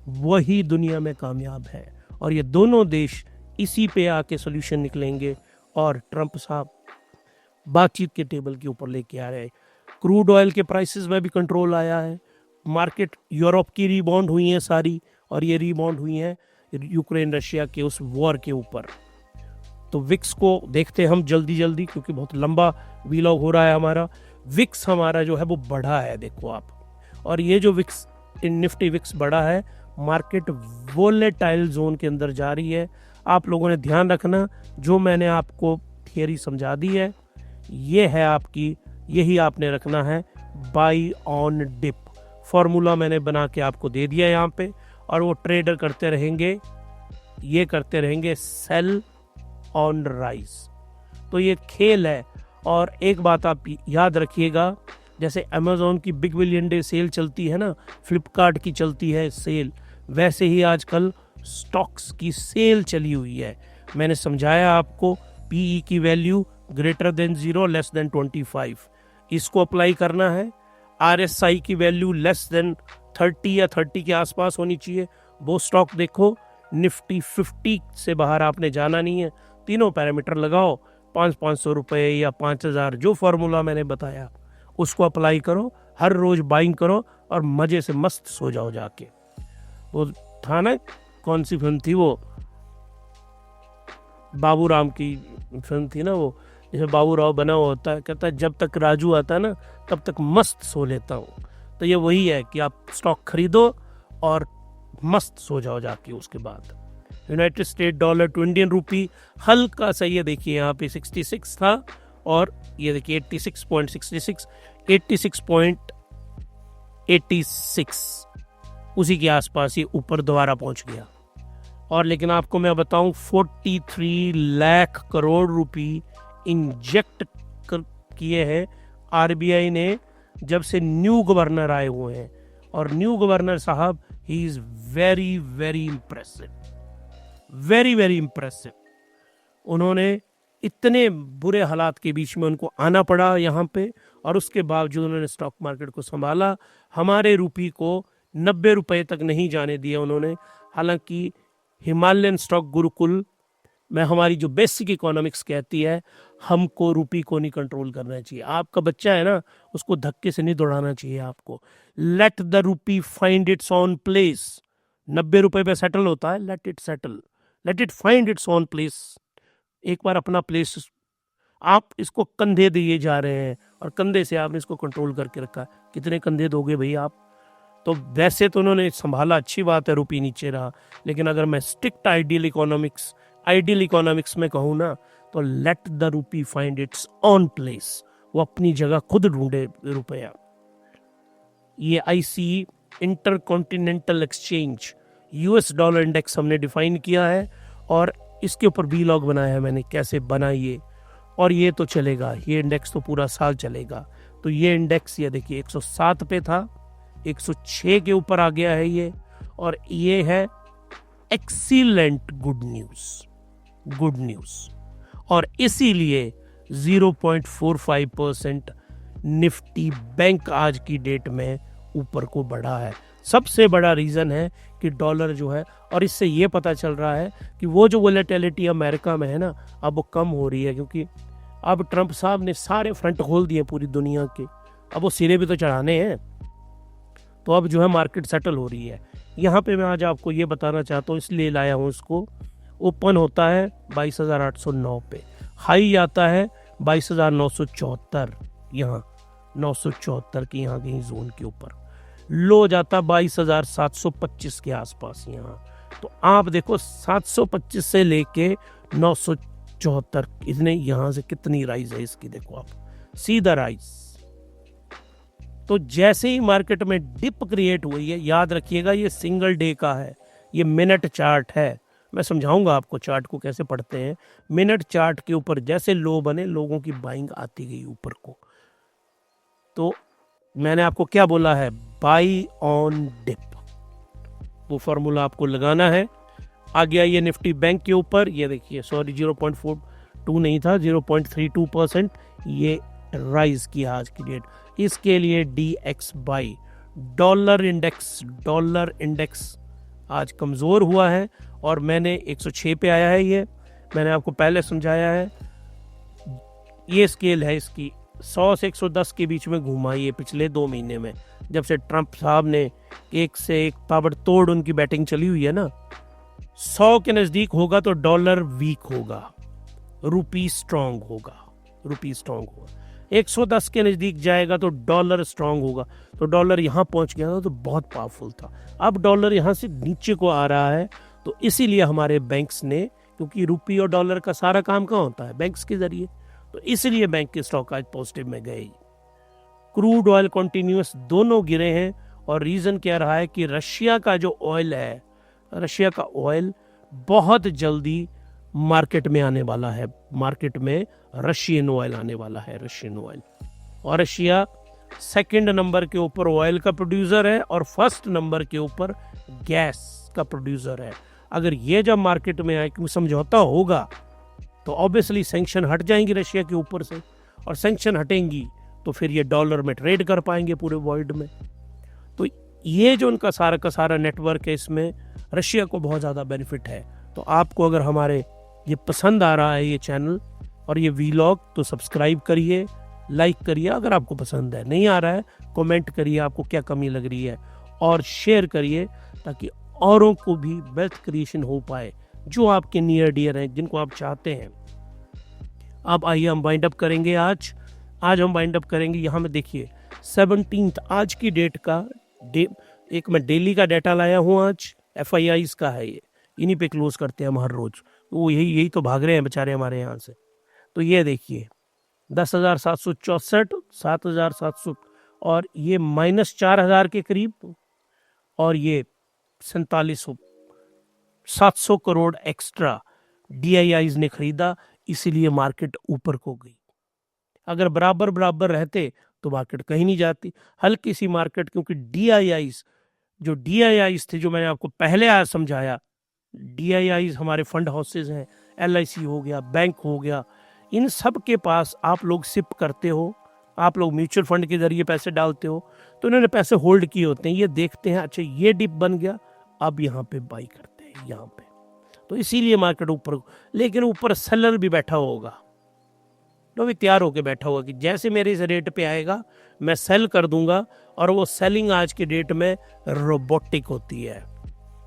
वही दुनिया में कामयाब है, और ये दोनों देश इसी पे आके सोल्यूशन निकलेंगे। और ट्रम्प साहब बातचीत के टेबल के ऊपर लेके आ रहे हैं। क्रूड ऑयल के प्राइसेस में भी कंट्रोल आया है, मार्केट यूरोप की रीबाउंड हुई है सारी, और ये रीबाउंड हुई है यूक्रेन रशिया के उस वॉर के ऊपर। तो विक्स को देखते हैं हम जल्दी, क्योंकि बहुत लंबा वीलॉग हो रहा है हमारा। विक्स हमारा जो है वो बढ़ा है, देखो आप, और ये जो विक्स निफ्टी विक्स बढ़ा है, मार्केट वोलेटाइल जोन के अंदर जा रही है। आप लोगों ने ध्यान रखना, जो मैंने आपको थियरी समझा दी है ये है आपकी, यही आपने रखना है, बाई ऑन डिप। फॉर्मूला मैंने बना के आपको दे दिया यहाँ पे, और वो ट्रेडर करते रहेंगे, ये करते रहेंगे सेल ऑन राइज। तो ये खेल है। और एक बात आप याद रखिएगा, जैसे अमेज़ॉन की बिग बिलियन डे सेल चलती है ना, फ्लिपकार्ट की चलती है सेल, वैसे ही आजकल स्टॉक्स की सेल चली हुई है। मैंने समझाया आपको, पीई की value greater than 0 less than 25, इसको अप्लाई करना है। आरएसआई की वैल्यू लेस देन 30 या 30 के आसपास होनी चाहिए, वो स्टॉक देखो। निफ्टी 50 से बाहर आपने जाना नहीं है। तीनों पैरामीटर लगाओ, 500 रुपये या 5000, जो फॉर्मूला मैंने बताया उसको अप्लाई करो, हर रोज बाइंग करो, और मजे से मस्त सो जाओ जाके। वो था ना, कौन सी फिल्म थी वो, बाबूराम की फिल्म थी ना वो, जैसे बाबूराव बना हुआ होता है, कहता है जब तक राजू आता है ना तब तक मस्त सो लेता हूँ। तो ये वही है कि आप स्टॉक खरीदो और मस्त सो जाओ जाके। उसके बाद United State dollar to Indian rupee हल्का सा, ये देखिए यहाँ पे 66 था, और ये देखिए 86.66, 86.86 उसी के आसपास ये ऊपर दोबारा पहुंच गया। और लेकिन आपको मैं बताऊं 43 लाख करोड़ रुपए इंजेक्ट किए हैं आरबीआई ने जब से न्यू गवर्नर आए हुए हैं। और न्यू गवर्नर साहब, he is very very impressive, very very impressive. उन्होंने इतने बुरे हालात के बीच में उनको आना पड़ा यहाँ पे, और उसके बावजूद उन्होंने स्टॉक मार्केट को संभाला। हमारे रुपये को 90 रुपए तक नहीं जाने दिया उन्होंने। हालांकि हिमालयन स्टॉक गुरुकुल में हमारी जो बेसिक इकोनॉमिक्स कहती है, हमको रुपये को नहीं कंट्रोल करना चाहिए। आपका बच्चा है ना, उसको धक्के से नहीं दौड़ाना चाहिए आपको। Let the rupee find its on place. 90 रुपए पे सेटल होता है, let it settle, let it find its on place. एक बार अपना प्लेस, आप इसको कंधे दिए जा रहे हैं और कंधे से आपने इसको कंट्रोल करके रखा। कितने कंधे दोगे भाई आप? तो वैसे तो उन्होंने संभाला, अच्छी बात है, रुपये नीचे रहा। लेकिन अगर मैं स्ट्रिक्ट आइडियल इकोनॉमिक्स में कहूँ ना, तो let the rupee find its on place. वो अपनी जगह खुद ढूंढे रुपया। ये IC intercontinental exchange US dollar index हमने डिफाइन किया है, और इसके ऊपर वीलॉग बनाया है मैंने, कैसे बना ये। और ये तो चलेगा, ये इंडेक्स तो पूरा साल चलेगा। तो ये इंडेक्स, ये देखिए 107 पे था, 106 के ऊपर आ गया है ये। और ये है एक्सीलेंट गुड न्यूज। और इसीलिए 0.45% निफ्टी बैंक आज की डेट में ऊपर को बढ़ा है। सबसे बड़ा रीजन है कि डॉलर जो है, और इससे ये पता चल रहा है कि वो जो वोलेटिलिटी अमेरिका में है ना, अब वो कम हो रही है, क्योंकि अब ट्रंप साहब ने सारे फ्रंट खोल दिए पूरी दुनिया के। अब वो सिरे भी तो चढ़ाने हैं, तो अब जो है मार्केट सेटल हो रही है। यहाँ पे मैं आज आपको ये बताना चाहता हूँ, इसलिए लाया हूँ इसको। ओपन होता है 22,809 पे, हाई आता है 22,974, यहाँ 974 की यहाँ कहीं जोन के ऊपर। लो जाता 22,725 के आसपास यहाँ। तो आप देखो 725 से लेके 974, इसने यहाँ से कितनी राइज है इसकी, देखो आप, सीधा राइज। तो जैसे ही मार्केट में डिप क्रिएट हुई है, याद रखिएगा ये सिंगल डे का है, ये मिनट चार्ट है। मैं समझाऊंगा आपको चार्ट को कैसे पढ़ते हैं। मिनट चार्ट के ऊपर जैसे लो बने, लोगों की बाइंग आती गई ऊपर को। तो मैंने आपको क्या बोला है, बाई ऑन डिप, वो फॉर्मूला आपको लगाना है। आ गया ये निफ्टी बैंक के ऊपर, ये देखिए, सॉरी 0.42 नहीं था, 0.32% ये राइज किया आज की डेट। इसके लिए DX बाई डॉलर इंडेक्स आज कमज़ोर हुआ है, और मैंने 106 पे आया है। ये मैंने आपको पहले समझाया है, ये स्केल है इसकी 100 से 110 के बीच में घुमा ये पिछले 2 महीने में, जब से ट्रंप साहब ने एक से एक ताबड़तोड़ उनकी बैटिंग चली हुई है ना। 100 के नज़दीक होगा तो डॉलर वीक होगा, रुपी स्ट्रांग होगा। 110 के नज़दीक जाएगा तो डॉलर स्ट्रांग होगा। तो डॉलर यहाँ पहुँच गया था तो बहुत पावरफुल था, अब डॉलर यहाँ से नीचे को आ रहा है। तो इसीलिए हमारे बैंक्स ने, क्योंकि रुपी और डॉलर का सारा काम कहाँ होता है, बैंक्स के जरिए, तो इसलिए बैंक के स्टॉक आज पॉजिटिव में गए। क्रूड ऑयल कंटिन्यूअस दोनों गिरे हैं, और रीज़न क्या रहा है कि रशिया का जो ऑयल है, रशिया का ऑयल बहुत जल्दी मार्केट में आने वाला है। मार्केट में रशियन ऑयल आने वाला है, रशियन ऑयल। और रशिया सेकंड नंबर के ऊपर ऑयल का प्रोड्यूसर है, और फर्स्ट नंबर के ऊपर गैस का प्रोड्यूसर है। अगर ये जब मार्केट में आए कि समझौता होगा, तो ऑब्वियसली सैंक्शन हट जाएंगी रशिया के ऊपर से, और सैंक्शन हटेंगी तो फिर ये डॉलर में ट्रेड कर पाएंगे पूरे वर्ल्ड में। तो ये जो उनका सारा का सारा नेटवर्क है, इसमें रशिया को बहुत ज़्यादा बेनिफिट है। तो आपको अगर हमारे ये पसंद आ रहा है ये चैनल और ये वीलॉग, तो सब्सक्राइब करिए, लाइक करिए। अगर आपको पसंद है, नहीं आ रहा है, कमेंट करिए आपको क्या कमी लग रही है, और शेयर करिए ताकि औरों को भी वेल्थ क्रिएशन हो पाए, जो आपके नियर डियर हैं, जिनको आप चाहते हैं। अब आइए हम वाइंड अप करेंगे। आज हम वाइंड अप करेंगे यहाँ में, देखिए 17 आज की डेट का एक मैं डेली का डाटा लाया हूँ आज, FIIs का है ये, इन्हीं पे क्लोज करते हैं हम हर रोज। तो यही तो भाग रहे हैं बेचारे हमारे यहाँ से। तो ये देखिए 10,764, 7,700, और ये -4,000 के करीब, और ये 4700, 700 करोड़ एक्स्ट्रा DIIs ने खरीदा, इसीलिए मार्केट ऊपर को गई। अगर बराबर बराबर रहते तो मार्केट कहीं नहीं जाती। हल्की सी मार्केट, क्योंकि DIIs थे जो मैंने आपको पहले आज समझाया, DIIs हमारे फंड हाउसेज हैं, LIC हो गया, बैंक हो गया, इन सब के पास आप लोग सिप करते हो, आप लोग म्यूचुअल फंड के जरिए पैसे डालते हो, तो उन्होंने पैसे होल्ड किए होते हैं। ये देखते हैं अच्छा ये डिप बन गया, अब यहाँ पे बाई करते हैं यहाँ पे, तो इसीलिए मार्केट ऊपर। लेकिन ऊपर सेलर भी बैठा होगा, तो भी तैयार होकर बैठा होगा कि जैसे मेरे इस रेट पे आएगा मैं सेल कर दूंगा। और वो सेलिंग आज के डेट में रोबोटिक होती है,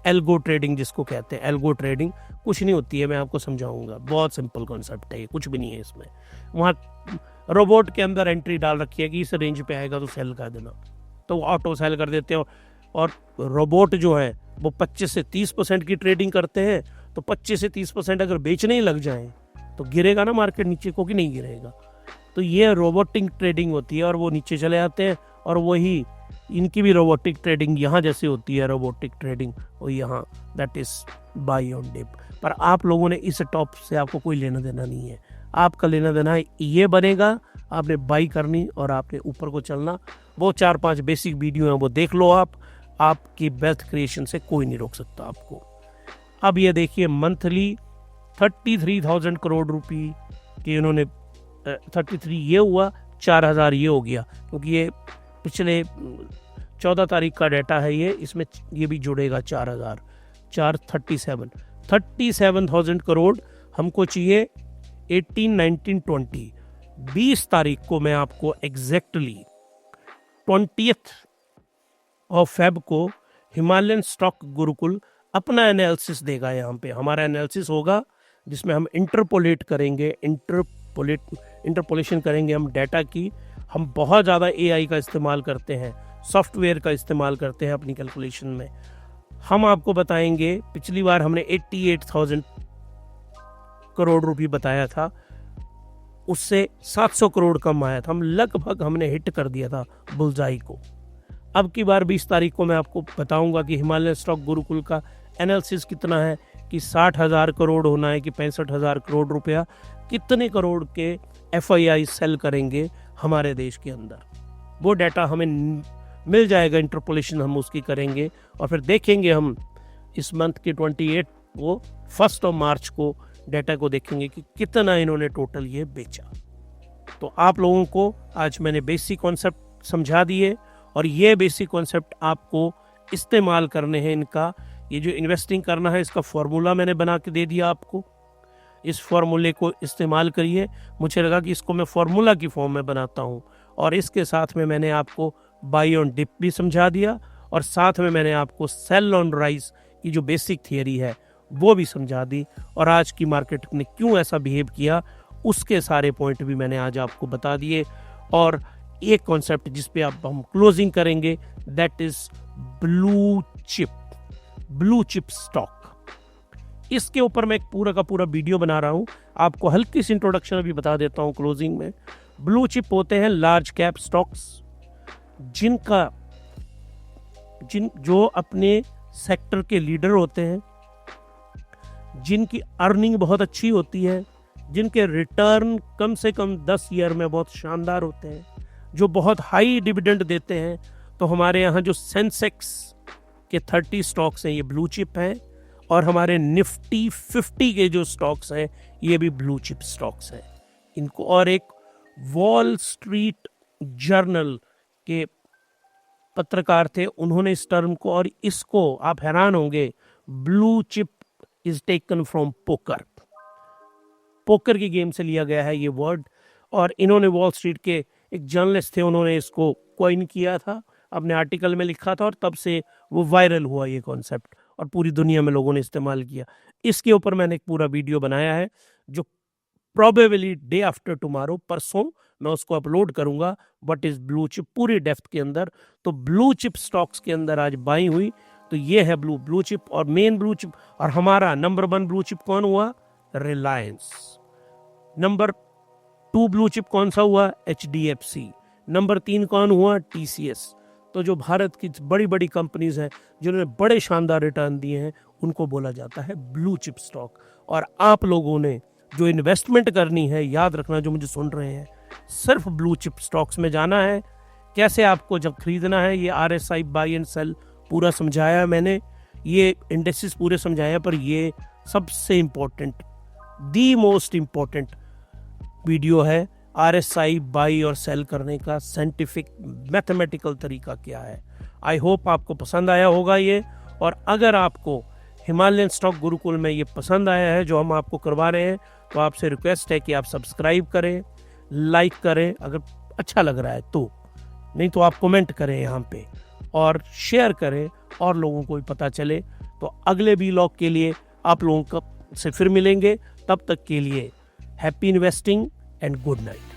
एल्गो ट्रेडिंग जिसको कहते हैं। एल्गो ट्रेडिंग कुछ नहीं होती है, मैं आपको समझाऊंगा, बहुत सिंपल कॉन्सेप्ट है, कुछ भी नहीं है इसमें। वहाँ रोबोट के अंदर एंट्री डाल रखी है कि इस रेंज पे आएगा तो सेल कर देना, तो ऑटो सेल कर देते हैं। और रोबोट जो है वो 25 से 30% की ट्रेडिंग करते हैं, तो 25 से 30% अगर बेचने ही लग जाए तो गिरेगा ना मार्केट नीचे को, कि नहीं गिरेगा। तो ये रोबोटिक ट्रेडिंग होती है, और वो नीचे चले आते हैं। और वही इनकी भी रोबोटिक ट्रेडिंग यहाँ जैसे होती है, रोबोटिक ट्रेडिंग और यहाँ that is buy on dip. पर आप लोगों ने इस टॉप से आपको कोई लेना देना नहीं है, आपका लेना देना है ये बनेगा, आपने बाई करनी और आपने ऊपर को चलना। वो 4-5 बेसिक वीडियो हैं, वो देख लो आप, आपकी वेल्थ क्रिएशन से कोई नहीं रोक सकता आपको। अब ये देखिए मंथली 33,000 करोड़ रुपए के इन्होंने 33 ये हुआ, 4,000 ये हो गया, क्योंकि ये पिछले 14 तारीख का डाटा है ये, इसमें ये भी जुड़ेगा 4,000, 37,000 करोड़ हमको चाहिए 18, 19, 20। 20 तारीख को मैं आपको एग्जैक्टली 20th ऑफ फेब को हिमालयन स्टॉक गुरुकुल अपना एनालिसिस देगा। यहाँ पे हमारा एनालिसिस होगा जिसमें हम इंटरपोलेट करेंगे, इंटरपोलेशन करेंगे हम डाटा की। हम बहुत ज़्यादा AI का इस्तेमाल करते हैं, सॉफ्टवेयर का इस्तेमाल करते हैं अपनी कैलकुलेशन में। हम आपको बताएंगे, पिछली बार हमने 88,000 करोड़ रुपए बताया था, उससे 700 करोड़ कम आया था, हम लगभग हमने हिट कर दिया था बुलजाई को। अब की बार 20 तारीख को मैं आपको बताऊंगा कि हिमालयन स्टॉक गुरुकुल का एनालिसिस कितना है, कि 60,000 करोड़ होना है कि 65,000 करोड़ रुपया, कितने करोड़ के FII सेल करेंगे हमारे देश के अंदर। वो डाटा हमें मिल जाएगा, इंटरपोलेशन हम उसकी करेंगे और फिर देखेंगे हम इस मंथ के 28 को, 1 मार्च को डाटा को देखेंगे कि कितना इन्होंने टोटल ये बेचा। तो आप लोगों को आज मैंने बेसिक कॉन्सेप्ट समझा दिए, और ये बेसिक कॉन्सेप्ट आपको इस्तेमाल करने हैं इनका। ये जो इन्वेस्टिंग करना है इसका फॉर्मूला मैंने बना के दे दिया आपको, इस फॉर्मूले को इस्तेमाल करिए। मुझे लगा कि इसको मैं फॉर्मूला की फॉर्म में बनाता हूँ, और इसके साथ में मैंने आपको बाई ऑन डिप भी समझा दिया, और साथ में मैंने आपको सेल ऑन राइज की जो बेसिक थियरी है वो भी समझा दी, और आज की मार्केट ने क्यों ऐसा बिहेव किया उसके सारे पॉइंट भी मैंने आज आपको बता दिए। और एक कॉन्सेप्ट जिस पे आप हम क्लोजिंग करेंगे, that is blue chip stock. इसके ऊपर मैं एक पूरा का पूरा वीडियो बना रहा हूं, आपको हल्की सी इंट्रोडक्शन अभी बता देता हूं क्लोजिंग में। ब्लू चिप होते हैं लार्ज कैप स्टॉक्स, जो अपने सेक्टर के लीडर होते हैं, जिनकी अर्निंग बहुत अच्छी होती है, जिनके रिटर्न कम से कम 10 ईयर में बहुत शानदार होते हैं, जो बहुत हाई डिविडेंड देते हैं। तो हमारे यहाँ जो सेंसेक्स के 30 स्टॉक्स हैं ये ब्लू चिप हैं, और हमारे निफ्टी 50 के जो स्टॉक्स हैं ये भी ब्लू चिप स्टॉक्स हैं इनको। और एक वॉल स्ट्रीट जर्नल के पत्रकार थे, उन्होंने इस टर्म को, और इसको आप हैरान होंगे, blue chip is taken from poker की गेम से लिया गया है ये वर्ड। और इन्होंने वॉल स्ट्रीट के एक जर्नलिस्ट थे, उन्होंने इसको कॉइन किया था, अपने आर्टिकल में लिखा था, और तब से वो वायरल हुआ ये कॉन्सेप्ट, और पूरी दुनिया में लोगों ने इस्तेमाल किया। इसके ऊपर मैंने एक पूरा वीडियो बनाया है जो प्रोबेबली डे आफ्टर टुमारो, परसों मैं उसको अपलोड करूंगा, व्हाट इज ब्लू चिप पूरी डेप्थ के अंदर। तो ब्लू चिप स्टॉक्स के अंदर आज बाई हुई, तो ये है ब्लू चिप और मेन ब्लू चिप। और हमारा नंबर 1 ब्लू चिप कौन हुआ? रिलायंस। नंबर 2 ब्लू चिप कौन सा हुआ? HDFC। नंबर 3 कौन हुआ? TCS। तो जो भारत की बड़ी बड़ी कंपनीज हैं जिन्होंने बड़े शानदार रिटर्न दिए हैं उनको बोला जाता है ब्लू चिप स्टॉक। और आप लोगों ने जो इन्वेस्टमेंट करनी है, याद रखना जो मुझे सुन रहे हैं, सिर्फ ब्लू चिप स्टॉक्स में जाना है। कैसे आपको जब खरीदना है, ये RSI बाई एंड सेल पूरा समझाया मैंने, ये इंडेक्सेस पूरे समझाया, पर ये सबसे important, the most important video है RSI बाई और सेल करने का साइंटिफिक मैथमेटिकल तरीका क्या है। आई होप आपको पसंद आया होगा ये। और अगर आपको हिमालयन स्टॉक गुरुकुल में ये पसंद आया है जो हम आपको करवा रहे हैं, तो आपसे रिक्वेस्ट है कि आप सब्सक्राइब करें, लाइक करें अगर अच्छा लग रहा है तो, नहीं तो आप कमेंट करें यहाँ पे और शेयर करें और लोगों को भी पता चले। तो अगले व्लॉग के लिए आप लोगों से फिर मिलेंगे, तब तक के लिए happy investing and good night.